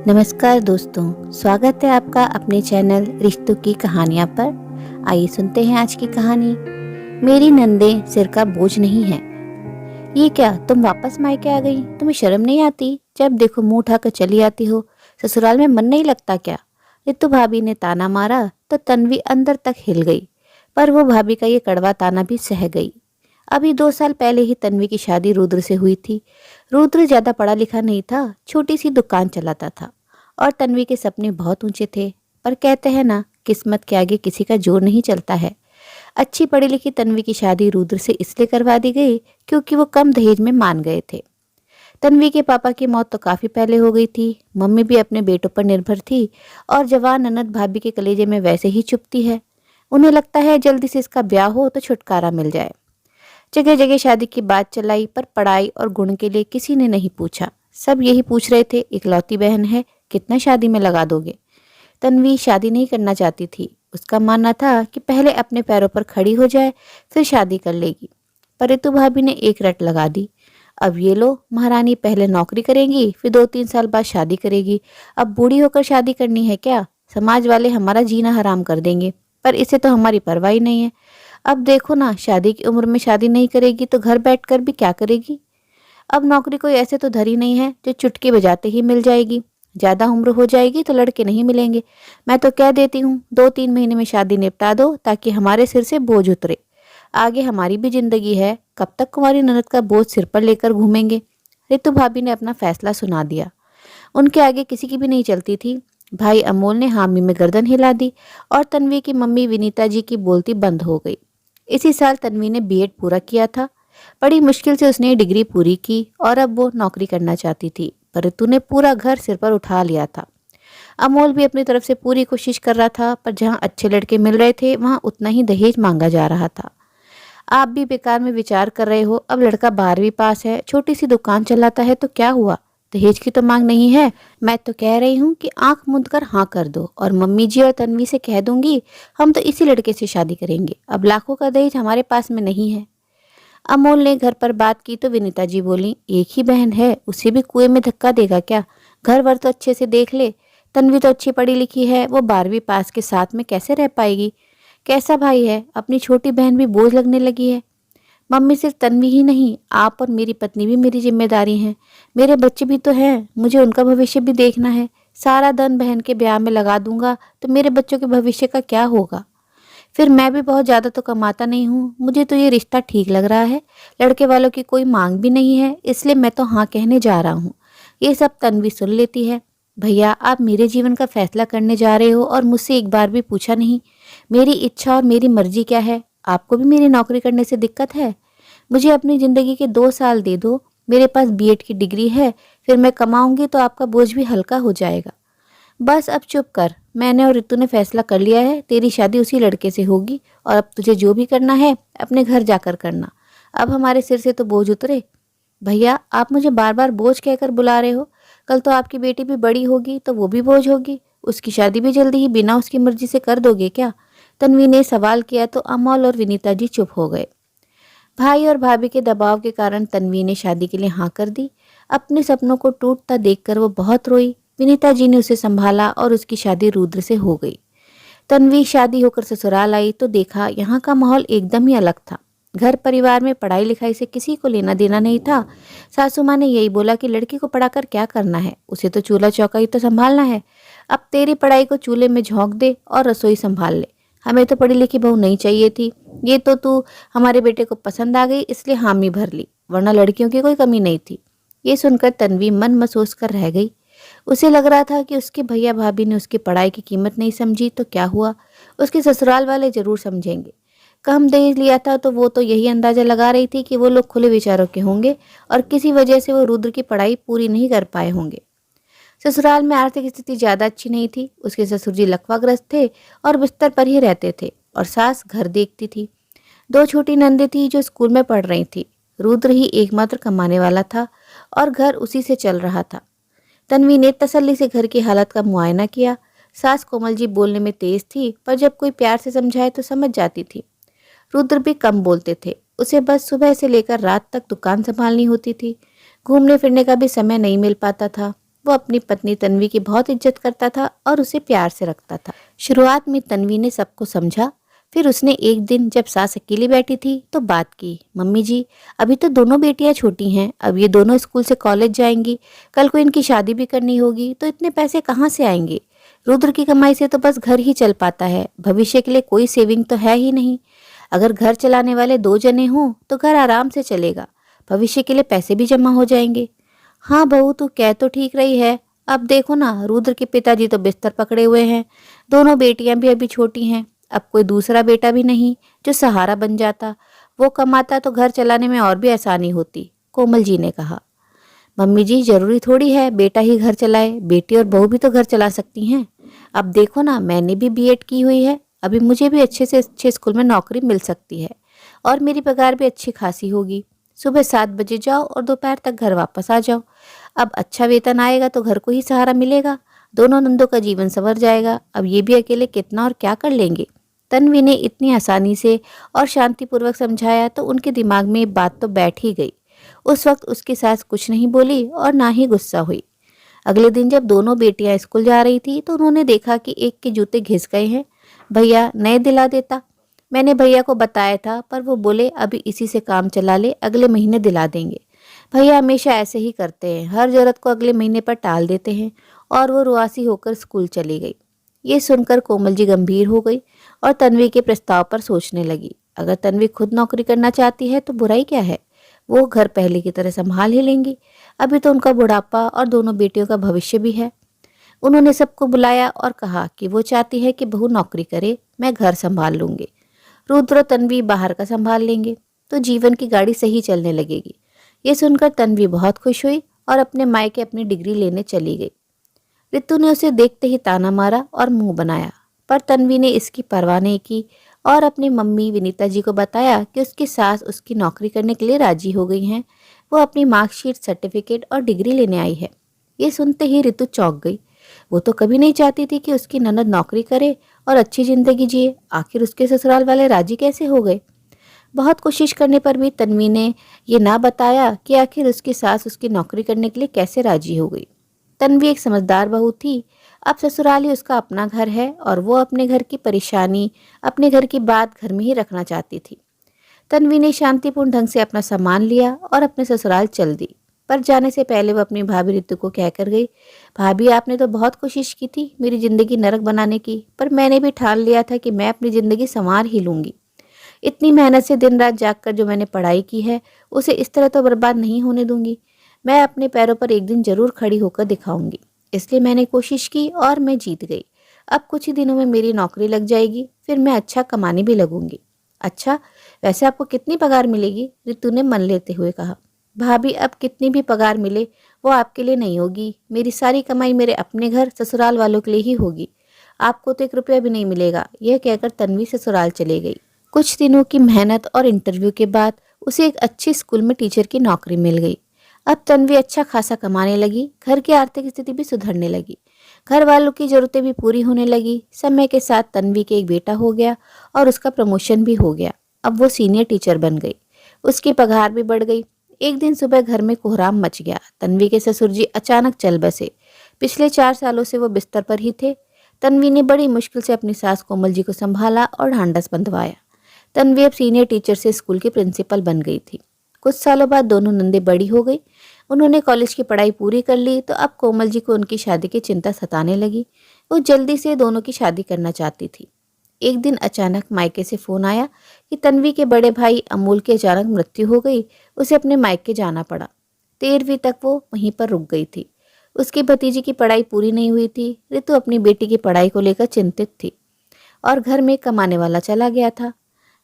नमस्कार दोस्तों, स्वागत है आपका अपने चैनल रिश्तों की कहानियाँ पर। आइए सुनते हैं आज की कहानी। मेरी नंदे सिर का बोझ नहीं है। ये क्या, तुम वापस मायके आ गई? तुम्हें शर्म नहीं आती? जब देखो मुंह उठाकर चली आती हो। ससुराल में मन नहीं लगता क्या? रितु भाभी ने ताना मारा तो तन्वी अंदर तक हिल गई, पर वो भाभी का ये कड़वा ताना भी सह गई। अभी 2 साल पहले ही तन्वी की शादी रुद्र से हुई थी। रुद्र ज्यादा पढ़ा लिखा नहीं था, छोटी सी दुकान चलाता था और तन्वी के सपने बहुत ऊंचे थे। पर कहते हैं ना, किस्मत के आगे किसी का जोर नहीं चलता है। अच्छी पढ़ी लिखी तन्वी की शादी रुद्र से इसलिए करवा दी गई क्योंकि वो कम दहेज में मान गए थे। तन्वी के पापा की मौत तो काफी पहले हो गई थी। मम्मी भी अपने बेटों पर निर्भर थी और जवान ननद भाभी के कलेजे में वैसे ही चुभती है। उन्हें लगता है जल्दी से इसका ब्याह हो तो छुटकारा मिल जाए। जगह जगह शादी की बात चलाई, पर पढ़ाई और गुण के लिए किसी ने नहीं पूछा। सब यही पूछ रहे थे, इकलौती बहन है, कितना शादी में लगा दोगे? तन्वी शादी नहीं करना चाहती थी। उसका मानना था कि पहले अपने पैरों पर खड़ी हो जाए, फिर शादी कर लेगी। पर ऋतु भाभी ने एक रट लगा दी। अब ये लो, महारानी पहले नौकरी करेगी, फिर 2-3 साल बाद शादी करेगी। अब बूढ़ी होकर शादी करनी है क्या? समाज वाले हमारा जीना हराम कर देंगे, पर इसे तो हमारी परवाह ही नहीं है। अब देखो ना, शादी की उम्र में शादी नहीं करेगी तो घर बैठकर भी क्या करेगी? अब नौकरी कोई ऐसे तो धरी नहीं है जो चुटकी बजाते ही मिल जाएगी। ज्यादा उम्र हो जाएगी तो लड़के नहीं मिलेंगे। मैं तो कह देती हूँ 2-3 महीने में शादी निपटा दो, ताकि हमारे सिर से बोझ उतरे। आगे हमारी भी जिंदगी है, कब तक कुंवारी ननद का बोझ सिर पर लेकर घूमेंगे? रितु भाभी ने अपना फैसला सुना दिया। उनके आगे किसी की भी नहीं चलती थी। भाई अमोल ने हामी में गर्दन हिला दी और तन्वी की मम्मी विनीता जी की बोलती बंद हो गई। इसी साल तन्वी ने बीएड पूरा किया था। बड़ी मुश्किल से उसने डिग्री पूरी की और अब वो नौकरी करना चाहती थी, पर ऋतु ने पूरा घर सिर पर उठा लिया था। अमोल भी अपनी तरफ से पूरी कोशिश कर रहा था, पर जहाँ अच्छे लड़के मिल रहे थे वहाँ उतना ही दहेज मांगा जा रहा था। आप भी बेकार में विचार कर रहे हो। अब लड़का 12वीं पास है, छोटी सी दुकान चलाता है, तो क्या हुआ? दहेज की तो मांग नहीं है। मैं तो कह रही हूँ कि आंख मूंद कर हाँ कर दो, और मम्मी जी और तन्वी से कह दूंगी हम तो इसी लड़के से शादी करेंगे। अब लाखों का दहेज हमारे पास में नहीं है। अमोल ने घर पर बात की तो विनीता जी बोली, एक ही बहन है, उसे भी कुएं में धक्का देगा क्या? घर वर तो अच्छे से देख ले। तन्वी तो अच्छी पढ़ी लिखी है, वो 12वीं पास के साथ में कैसे रह पाएगी? कैसा भाई है, अपनी छोटी बहन भी बोझ लगने लगी है। मम्मी, सिर्फ तन्वी ही नहीं, आप और मेरी पत्नी भी मेरी जिम्मेदारी हैं। मेरे बच्चे भी तो हैं, मुझे उनका भविष्य भी देखना है। सारा धन बहन के ब्याह में लगा दूंगा तो मेरे बच्चों के भविष्य का क्या होगा? फिर मैं भी बहुत ज़्यादा तो कमाता नहीं हूँ। मुझे तो ये रिश्ता ठीक लग रहा है। लड़के वालों की कोई मांग भी नहीं है, इसलिए मैं तो हाँ कहने जा रहा हूँ। ये सब तन्वी सुन लेती है। भैया, आप मेरे जीवन का फैसला करने जा रहे हो और मुझसे एक बार भी पूछा नहीं। मेरी इच्छा और मेरी मर्जी क्या है? आपको भी मेरी नौकरी करने से दिक्कत है? मुझे अपनी ज़िंदगी के 2 साल दे दो। मेरे पास बीएड की डिग्री है, फिर मैं कमाऊंगी तो आपका बोझ भी हल्का हो जाएगा। बस अब चुप कर। मैंने और रितु ने फैसला कर लिया है, तेरी शादी उसी लड़के से होगी, और अब तुझे जो भी करना है अपने घर जाकर करना। अब हमारे सिर से तो बोझ उतरे। भैया, आप मुझे बार बार बोझ कहकर बुला रहे हो। कल तो आपकी बेटी भी बड़ी होगी तो वो भी बोझ होगी। उसकी शादी भी जल्दी ही बिना उसकी मर्जी से कर दोगे क्या? तन्वी ने सवाल किया तो अमोल और विनीता जी चुप हो गए। भाई और भाभी के दबाव के कारण तन्वी ने शादी के लिए हाँ कर दी। अपने सपनों को टूटता देखकर वो बहुत रोई। विनीता जी ने उसे संभाला और उसकी शादी रुद्र से हो गई। तन्वी शादी होकर ससुराल आई तो देखा यहाँ का माहौल एकदम ही अलग था। घर परिवार में पढ़ाई लिखाई से किसी को लेना देना नहीं था। सासू माँ ने यही बोला कि लड़की को पढ़ाकर क्या करना है, उसे तो चूल्हा चौका ही तो संभालना है। अब तेरी पढ़ाई को चूल्हे में झोंक दे और रसोई संभाल ले। हमें तो पढ़ी लिखी बहू नहीं चाहिए थी। ये तो तू हमारे बेटे को पसंद आ गई इसलिए हामी भर ली, वरना लड़कियों की कोई कमी नहीं थी। ये सुनकर तन्वी मन महसूस कर रह गई। उसे लग रहा था कि उसके भैया भाभी ने उसकी पढ़ाई की कीमत नहीं समझी तो क्या हुआ, उसके ससुराल वाले जरूर समझेंगे। कम दहेज लिया था तो वो तो यही अंदाजा लगा रही थी कि वो लोग खुले विचारों के होंगे और किसी वजह से वो रुद्र की पढ़ाई पूरी नहीं कर पाए होंगे। ससुराल में आर्थिक स्थिति ज्यादा अच्छी नहीं थी। उसके ससुर जी लकवाग्रस्त थे और बिस्तर पर ही रहते थे, और सास घर देखती थी। 2 छोटी नंदे थी जो स्कूल में पढ़ रही थी। रुद्र ही एकमात्र कमाने वाला था और घर उसी से चल रहा था। तन्वी ने तसल्ली से घर की हालत का मुआयना किया। सास कोमल जी बोलने में तेज थी, पर जब कोई प्यार से समझाए तो समझ जाती थी। रुद्र भी कम बोलते थे। उसे बस सुबह से लेकर रात तक दुकान संभालनी होती थी। घूमने फिरने का भी समय नहीं मिल पाता था। वो अपनी पत्नी तन्वी की बहुत इज्जत करता था और उसे प्यार से रखता था। शुरुआत में तन्वी ने सबको समझा, फिर उसने एक दिन जब सास अकेली बैठी थी तो बात की, मम्मी जी, अभी तो दोनों बेटियां छोटी हैं, अब ये दोनों स्कूल से कॉलेज जाएंगी, कल को इनकी शादी भी करनी होगी, तो इतने पैसे कहाँ से आएंगे? रुद्र की कमाई से तो बस घर ही चल पाता है, भविष्य के लिए कोई सेविंग तो है ही नहीं। अगर घर चलाने वाले 2 जने हों तो घर आराम से चलेगा, भविष्य के लिए पैसे भी जमा हो जाएंगे। हाँ बहू, तू कह तो ठीक रही है। अब देखो ना, रुद्र के पिताजी तो बिस्तर पकड़े हुए हैं, दोनों बेटियां भी अभी छोटी हैं, अब कोई दूसरा बेटा भी नहीं जो सहारा बन जाता, वो कमाता तो घर चलाने में और भी आसानी होती, कोमल जी ने कहा। मम्मी जी, जरूरी थोड़ी है बेटा ही घर चलाए, बेटी और बहू भी तो घर चला सकती हैं। अब देखो ना, मैंने भी बीएड की हुई है, अभी मुझे भी अच्छे से अच्छे स्कूल में नौकरी मिल सकती है और मेरी पगार भी अच्छी खासी होगी। सुबह 7 बजे जाओ और दोपहर तक घर वापस आ जाओ। अब अच्छा वेतन आएगा तो घर को ही सहारा मिलेगा, दोनों नंदों का जीवन संवर जाएगा। अब ये भी अकेले कितना और क्या कर लेंगे? तन्वी ने इतनी आसानी से और शांतिपूर्वक समझाया तो उनके दिमाग में ये बात तो बैठ ही गई। उस वक्त उसकी सास कुछ नहीं बोली और ना ही गुस्सा हुई। अगले दिन जब दोनों बेटियां स्कूल जा रही थी तो उन्होंने देखा कि एक के जूते घिस गए हैं। भैया, नए दिला देता। मैंने भैया को बताया था पर वो बोले अभी इसी से काम चला ले, अगले महीने दिला देंगे। भैया हमेशा ऐसे ही करते हैं, हर जरूरत को अगले महीने पर टाल देते हैं। और वो रुआसी होकर स्कूल चली गई। ये सुनकर कोमल जी गंभीर हो गई और तन्वी के प्रस्ताव पर सोचने लगी। अगर तन्वी खुद नौकरी करना चाहती है तो बुराई क्या है, वो घर पहले की तरह संभाल ही लेंगी। अभी तो उनका बुढ़ापा और दोनों बेटियों का भविष्य भी है। उन्होंने सबको बुलाया और कहा कि वो चाहती है कि बहू नौकरी करे, मैं घर संभाल लूंगी, रुद्र और तन्वी बाहर का संभाल लेंगे, तो जीवन की गाड़ी सही चलने लगेगी। ये सुनकर तन्वी बहुत खुश हुई और अपने मायके अपनी डिग्री लेने चली गई। रितु ने उसे देखते ही ताना मारा और मुंह बनाया, पर तन्वी ने इसकी परवाह नहीं की और अपनी मम्मी विनीता जी को बताया कि उसकी सास उसकी नौकरी करने के लिए राजी हो गई हैं। वो अपनी मार्कशीट, सर्टिफिकेट और डिग्री लेने आई है। ये सुनते ही रितु चौंक गई। वो तो कभी नहीं चाहती थी कि उसकी ननद नौकरी करे और अच्छी जिंदगी जिए, आखिर उसके ससुराल वाले राजी कैसे हो गए? बहुत कोशिश करने पर भी तन्वी ने ये ना बताया कि आखिर उसकी सास उसकी नौकरी करने के लिए कैसे राजी हो गई। तन्वी एक समझदार बहू थी। अब ससुराल ही उसका अपना घर है और वो अपने घर की परेशानी, अपने घर की बात घर में ही रखना चाहती थी। तन्वी ने शांतिपूर्ण ढंग से अपना सामान लिया और अपने ससुराल चल दी। पर जाने से पहले वो अपनी भाभी रितु को कहकर गई, भाभी आपने तो बहुत कोशिश की थी मेरी जिंदगी नरक बनाने की, पर मैंने भी ठान लिया था कि मैं अपनी जिंदगी संवार ही लूंगी। इतनी मेहनत से दिन रात जागकर जो मैंने पढ़ाई की है उसे इस तरह तो बर्बाद नहीं होने दूंगी। मैं अपने पैरों पर एक दिन जरूर खड़ी होकर दिखाऊंगी। इसलिए मैंने कोशिश की और मैं जीत गई। अब कुछ ही दिनों में मेरी नौकरी लग जाएगी, फिर मैं अच्छा कमाने भी लगूंगी। अच्छा, वैसे आपको कितनी पगार मिलेगी? रितु ने मन लेते हुए कहा। भाभी, अब कितनी भी पगार मिले वो आपके लिए नहीं होगी, मेरी सारी कमाई मेरे अपने घर ससुराल वालों के लिए ही होगी। आपको तो 1 रुपया भी नहीं मिलेगा। यह कहकर तन्वी ससुराल चली गई। कुछ दिनों की मेहनत और इंटरव्यू के बाद उसे एक अच्छे स्कूल में टीचर की नौकरी मिल गई। अब तन्वी अच्छा खासा कमाने लगी, घर की आर्थिक स्थिति भी सुधरने लगी, घर वालों की जरूरतें भी पूरी होने लगी। समय के साथ तन्वी के एक बेटा हो गया और उसका प्रमोशन भी हो गया। अब वो सीनियर टीचर बन गई, उसकी पगार भी बढ़ गई। एक दिन सुबह घर में कोहराम मच गया। तन्वी के ससुर जी अचानक चल बसे। पिछले 4 सालों से वो बिस्तर पर ही थे। तन्वी ने बड़ी मुश्किल से अपनी सास कोमल जी को संभाला और ढांढस बंधवाया। तन्वी अब सीनियर टीचर से स्कूल की प्रिंसिपल बन गई थी। कुछ सालों बाद दोनों नंदे बड़ी हो गई। उन्होंने कॉलेज की पढ़ाई पूरी कर ली तो अब कोमल जी को उनकी शादी की चिंता सताने लगी। वो जल्दी से दोनों की शादी करना चाहती थी। एक दिन अचानक मायके से फोन आया कि तन्वी के बड़े भाई अमोल की अचानक मृत्यु हो गई। उसे अपने मायके जाना पड़ा। 13वीं तक वो वहीं पर रुक गई थी। उसकी भतीजी की पढ़ाई पूरी नहीं हुई थी। ऋतु अपनी बेटी की पढ़ाई को लेकर चिंतित थी और घर में कमाने वाला चला गया था।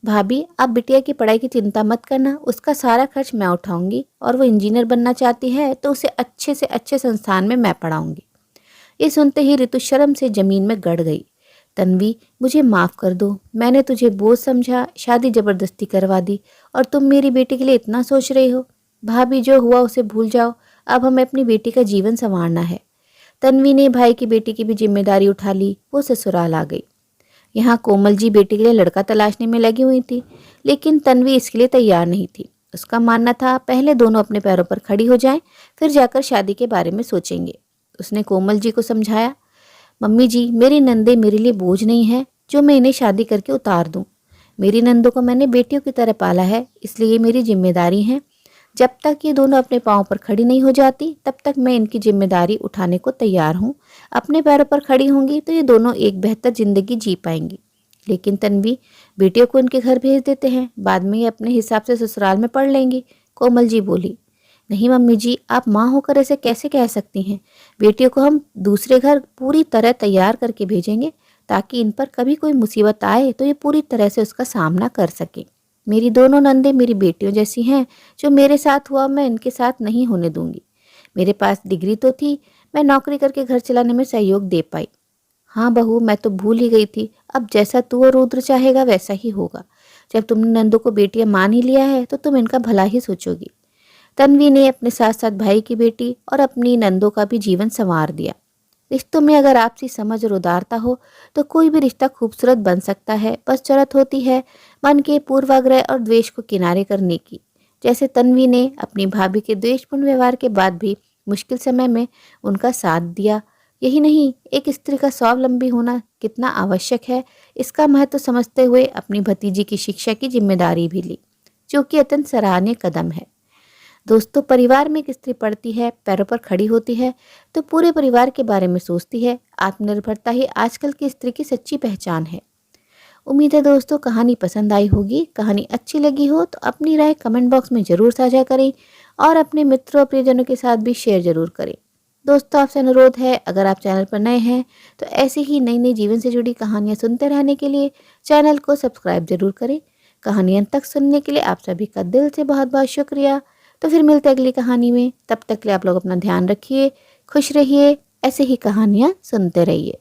भाभी, आप बिटिया की पढ़ाई की चिंता मत करना, उसका सारा खर्च मैं उठाऊंगी और वो इंजीनियर बनना चाहती है तो उसे अच्छे से अच्छे संस्थान में मैं पढ़ाऊंगी। ये सुनते ही ऋतु शर्म से जमीन में गड़ गई। तन्वी, मुझे माफ़ कर दो, मैंने तुझे बोझ समझा, शादी जबरदस्ती करवा दी और तुम मेरी बेटी के लिए इतना सोच रही हो। भाभी, जो हुआ उसे भूल जाओ, अब हमें अपनी बेटी का जीवन संवारना है। तन्वी ने भाई की बेटी की भी जिम्मेदारी उठा ली। वो ससुराल आ गई। यहाँ कोमल जी बेटी के लिए लड़का तलाशने में लगी हुई थी, लेकिन तन्वी इसके लिए तैयार नहीं थी। उसका मानना था पहले दोनों अपने पैरों पर खड़ी हो जाएं, फिर जाकर शादी के बारे में सोचेंगे। उसने कोमल जी को समझाया। मम्मी जी, मेरी नंदे मेरे लिए बोझ नहीं है जो मैं इन्हें शादी करके उतार दूं। मेरी नंदों को मैंने बेटियों की तरह पाला है, इसलिए ये मेरी जिम्मेदारी है। जब तक ये दोनों अपने पाँव पर खड़ी नहीं हो जाती तब तक मैं इनकी जिम्मेदारी उठाने को तैयार हूँ। अपने पैरों पर खड़ी होंगी तो ये दोनों एक बेहतर जिंदगी जी पाएंगी। लेकिन तन्वी, बेटियों को उनके घर भेज देते हैं, बाद में ये अपने हिसाब से ससुराल में पढ़ लेंगी। कोमल जी बोली। नहीं मम्मी जी, आप माँ होकर ऐसे कैसे कह सकती हैं। बेटियों को हम दूसरे घर पूरी तरह तैयार करके भेजेंगे ताकि इन पर कभी कोई मुसीबत आए तो ये पूरी तरह से उसका सामना कर सके। मेरी दोनों नंदे मेरी बेटियों जैसी हैं। जो मेरे साथ हुआ मैं इनके साथ नहीं होने दूंगी। मेरे पास डिग्री तो थी, मैं नौकरी करके घर चलाने में सहयोग दे पाई। हाँ बहू, मैं तो भूल ही गई थी। अब जैसा तू और रुद्र चाहेगा वैसा ही होगा। जब तुमने नंदों को बेटियां मान ही लिया है तो तुम इनका भला ही सोचोगी। तन्वी ने अपने साथ साथ भाई की बेटी और अपनी नंदों का भी जीवन संवार दिया। रिश्तों में अगर आपसी समझ और उदारता हो तो कोई भी रिश्ता खूबसूरत बन सकता है। बस जरूरत होती है मन के पूर्वाग्रह और द्वेष को किनारे करने की। जैसे तन्वी ने अपनी भाभी के द्वेषपूर्ण व्यवहार के बाद भी मुश्किल समय में उनका साथ दिया। यही नहीं, एक स्त्री का स्वावलंबी होना कितना आवश्यक है इसका महत्व समझते हुए अपनी भतीजी की शिक्षा की जिम्मेदारी भी ली, जो कि अत्यंत सराहनीय कदम है। दोस्तों, परिवार में एक स्त्री पढ़ती है, पैरों पर खड़ी होती है तो पूरे परिवार के बारे में सोचती है। आत्मनिर्भरता ही आजकल की स्त्री की सच्ची पहचान है। उम्मीद है दोस्तों कहानी पसंद आई होगी। कहानी अच्छी लगी हो तो अपनी राय कमेंट बॉक्स में ज़रूर साझा करें और अपने मित्रों और प्रियजनों के साथ भी शेयर ज़रूर करें। दोस्तों, आपसे अनुरोध है, अगर आप चैनल पर नए हैं तो ऐसी ही नई नई जीवन से जुड़ी कहानियाँ सुनते रहने के लिए चैनल को सब्सक्राइब जरूर करें। कहानियाँ तक सुनने के लिए आप सभी का दिल से बहुत बहुत शुक्रिया। तो फिर मिलते हैं अगली कहानी में। तब तक के लिए आप लोग अपना ध्यान रखिए, खुश रहिए, ऐसे ही कहानियाँ सुनते रहिए।